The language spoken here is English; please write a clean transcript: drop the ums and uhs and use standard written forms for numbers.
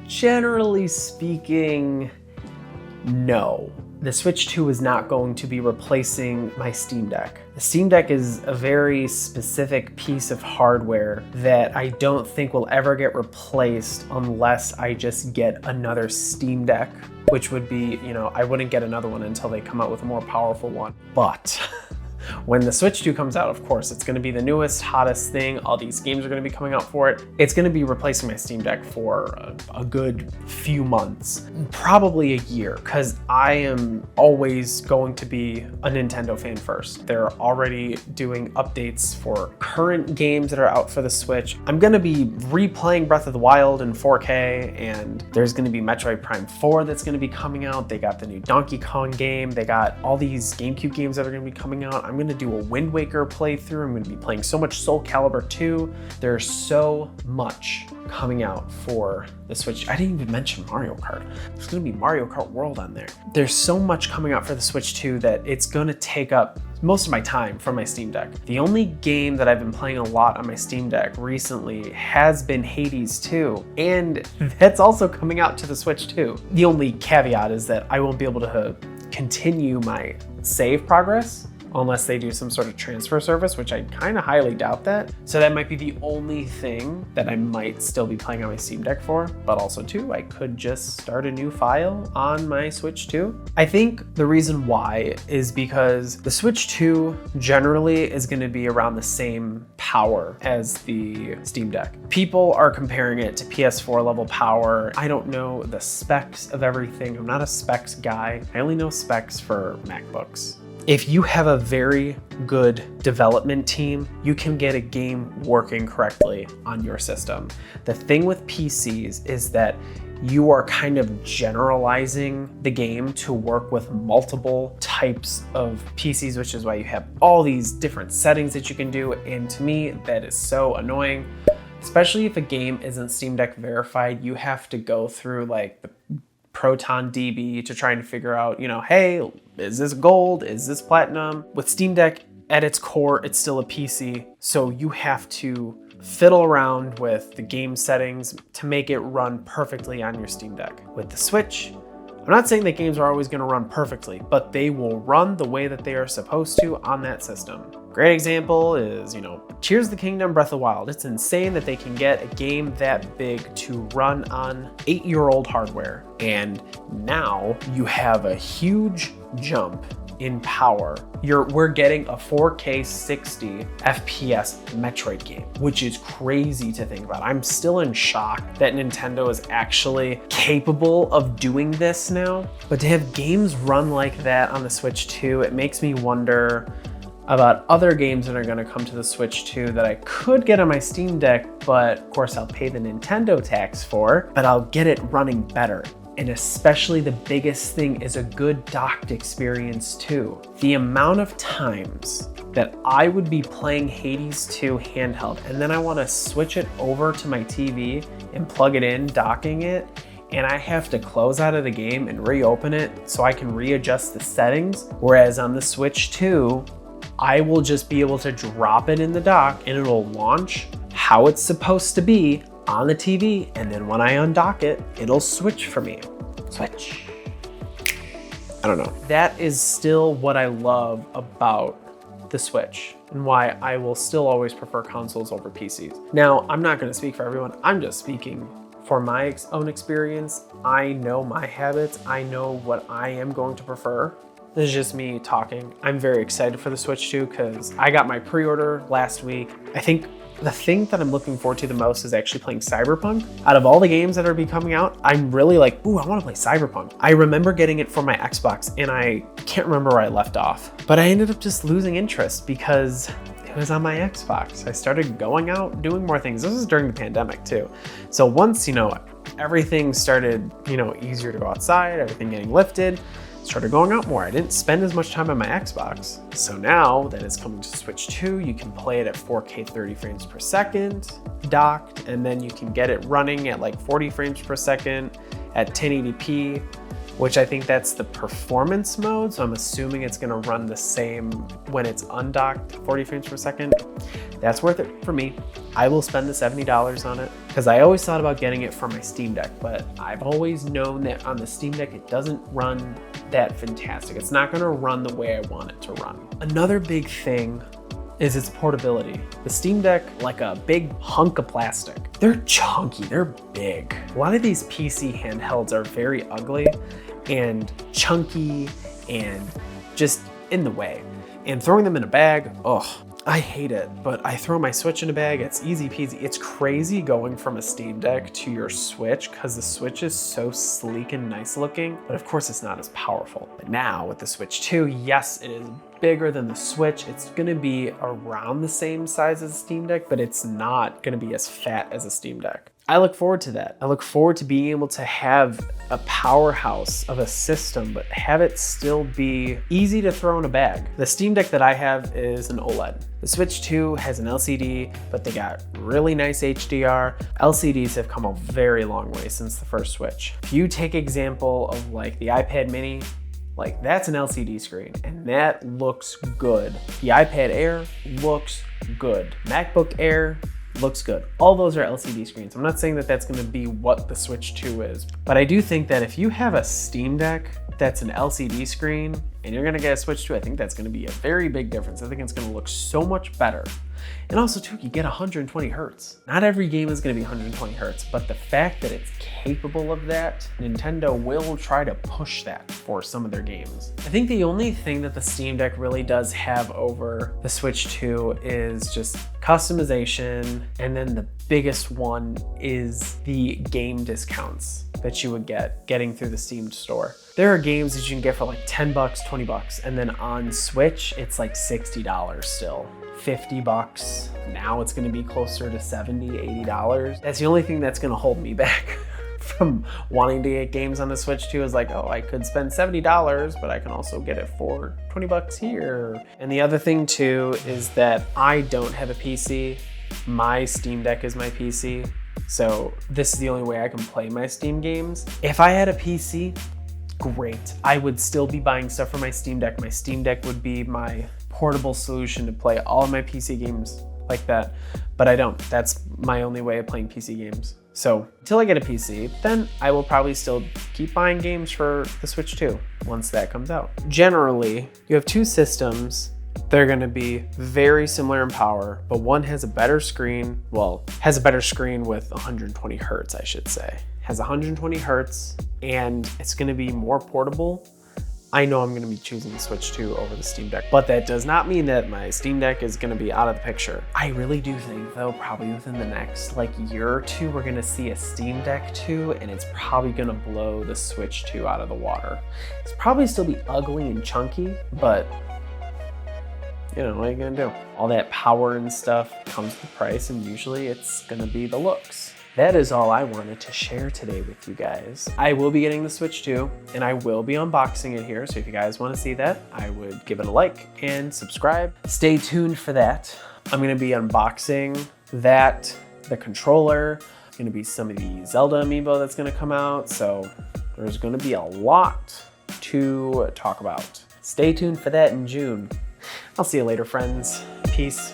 generally speaking, no. The Switch 2 is not going to be replacing my Steam Deck. The Steam Deck is a very specific piece of hardware that I don't think will ever get replaced unless I just get another Steam Deck, which would be, I wouldn't get another one until they come out with a more powerful one. But when the Switch 2 comes out, of course, it's gonna be the newest, hottest thing. All these games are gonna be coming out for it. It's gonna be replacing my Steam Deck for a good few months, probably a year, because I am always going to be a Nintendo fan first. They're already doing updates for current games that are out for the Switch. I'm gonna be replaying Breath of the Wild in 4K, and there's gonna be Metroid Prime 4 that's gonna be coming out. They got the new Donkey Kong game. They got all these GameCube games that are gonna be coming out. I'm gonna do a Wind Waker playthrough. I'm gonna be playing so much Soul Calibur 2. There's so much coming out for the Switch. I didn't even mention Mario Kart. There's gonna be Mario Kart World on there. There's so much coming out for the Switch 2 that it's gonna take up most of my time from my Steam Deck. The only game that I've been playing a lot on my Steam Deck recently has been Hades 2, and that's also coming out to the Switch 2. The only caveat is that I won't be able to continue my save progress unless they do some sort of transfer service, which I kind of highly doubt that. So that might be the only thing that I might still be playing on my Steam Deck for, but also too, I could just start a new file on my Switch 2. I think the reason why is because the Switch 2 generally is gonna be around the same power as the Steam Deck. People are comparing it to PS4 level power. I don't know the specs of everything. I'm not a specs guy. I only know specs for MacBooks. If you have a very good development team, you can get a game working correctly on your system. The thing with PCs is that you are kind of generalizing the game to work with multiple types of PCs, which is why you have all these different settings that you can do. And to me, that is so annoying. Especially if a game isn't Steam Deck verified, you have to go through like the Proton DB to try and figure out, hey, is this gold? Is this platinum? With Steam Deck, at its core, it's still a PC, so you have to fiddle around with the game settings to make it run perfectly on your Steam Deck. With the Switch, I'm not saying that games are always going to run perfectly, but they will run the way that they are supposed to on that system. Great example is, Tears of the Kingdom, Breath of the Wild. It's insane that they can get a game that big to run on 8-year-old hardware. And now you have a huge jump in power. We're getting a 4K 60 FPS Metroid game, which is crazy to think about. I'm still in shock that Nintendo is actually capable of doing this now. But to have games run like that on the Switch 2, it makes me wonder about other games that are gonna come to the Switch 2 that I could get on my Steam Deck, but of course I'll pay the Nintendo tax for, but I'll get it running better. And especially the biggest thing is a good docked experience too. The amount of times that I would be playing Hades 2 handheld, and then I wanna switch it over to my TV and plug it in, docking it, and I have to close out of the game and reopen it so I can readjust the settings. Whereas on the Switch 2, I will just be able to drop it in the dock and it'll launch how it's supposed to be on the TV, and then when I undock it, it'll switch for me. Switch. I don't know. That is still what I love about the Switch and why I will still always prefer consoles over PCs. Now, I'm not gonna speak for everyone. I'm just speaking for my own experience. I know my habits. I know what I am going to prefer. This is just me talking. I'm very excited for the Switch 2 because I got my pre-order last week. I think the thing that I'm looking forward to the most is actually playing Cyberpunk. Out of all the games that are coming out, I'm really like, ooh, I want to play Cyberpunk. I remember getting it for my Xbox and I can't remember where I left off, but I ended up just losing interest because it was on my Xbox. I started going out, doing more things. This was during the pandemic too. So once, everything started, easier to go outside, everything getting lifted, started going out more. I didn't spend as much time on my Xbox. So now that it's coming to Switch 2, you can play it at 4K 30 frames per second docked, and then you can get it running at like 40 frames per second at 1080p, which I think that's the performance mode. So I'm assuming it's gonna run the same when it's undocked, 40 frames per second. That's worth it for me. I will spend the $70 on it because I always thought about getting it for my Steam Deck, but I've always known that on the Steam Deck, it doesn't run that fantastic. It's not gonna run the way I want it to run. Another big thing is its portability. The Steam Deck, like a big hunk of plastic. They're chunky, they're big. A lot of these PC handhelds are very ugly and chunky and just in the way. And throwing them in a bag, oh, I hate it, but I throw my Switch in a bag, it's easy peasy. It's crazy going from a Steam Deck to your Switch because the Switch is so sleek and nice looking, but of course it's not as powerful. But now with the Switch 2, yes, it is bigger than the Switch. It's gonna be around the same size as a Steam Deck, but it's not gonna be as fat as a Steam Deck. I look forward to that. I look forward to being able to have a powerhouse of a system, but have it still be easy to throw in a bag. The Steam Deck that I have is an OLED. The Switch 2 has an LCD, but they got really nice HDR. LCDs have come a very long way since the first Switch. If you take example of like the iPad mini, like that's an LCD screen and that looks good. The iPad Air looks good. MacBook Air looks good. All those are LCD screens. I'm not saying that that's gonna be what the Switch 2 is, but I do think that if you have a Steam Deck that's an LCD screen and you're gonna get a Switch 2, I think that's gonna be a very big difference. I think it's gonna look so much better. And also too, you get 120 Hertz. Not every game is gonna be 120 Hertz, but the fact that it's capable of that, Nintendo will try to push that for some of their games. I think the only thing that the Steam Deck really does have over the Switch 2 is just customization, and then the biggest one is the game discounts that you would get getting through the Steam store. There are games that you can get for like 10 bucks, 20 bucks, and then on Switch, it's like $60 still. 50 bucks. Now it's gonna be closer to $70, $80. That's the only thing that's gonna hold me back from wanting to get games on the Switch 2 is like, oh, I could spend $70, but I can also get it for 20 bucks here. And the other thing too is that I don't have a PC. My Steam Deck is my PC. So this is the only way I can play my Steam games. If I had a PC, great. I would still be buying stuff for my Steam Deck. My Steam Deck would be my portable solution to play all of my PC games like that, but I don't. That's my only way of playing PC games. So until I get a PC, then I will probably still keep buying games for the Switch 2 once that comes out. Generally, you have two systems. They're gonna be very similar in power, but one has a better screen, well, has a better screen with 120 Hertz, I should say. Has 120 Hertz, and it's gonna be more portable. I know I'm gonna be choosing the Switch 2 over the Steam Deck, but that does not mean that my Steam Deck is gonna be out of the picture. I really do think though, probably within the next like year or two, we're gonna see a Steam Deck 2 and it's probably gonna blow the Switch 2 out of the water. It's probably still be ugly and chunky, but you know, what are you gonna do? All that power and stuff comes with the price, and usually it's gonna be the looks. That is all I wanted to share today with you guys. I will be getting the Switch 2, and I will be unboxing it here, so if you guys wanna see that, I would give it a like and subscribe. Stay tuned for that. I'm gonna be unboxing that, the controller, gonna be some of the Zelda amiibo that's gonna come out, so there's gonna be a lot to talk about. Stay tuned for that in June. I'll see you later, friends. Peace.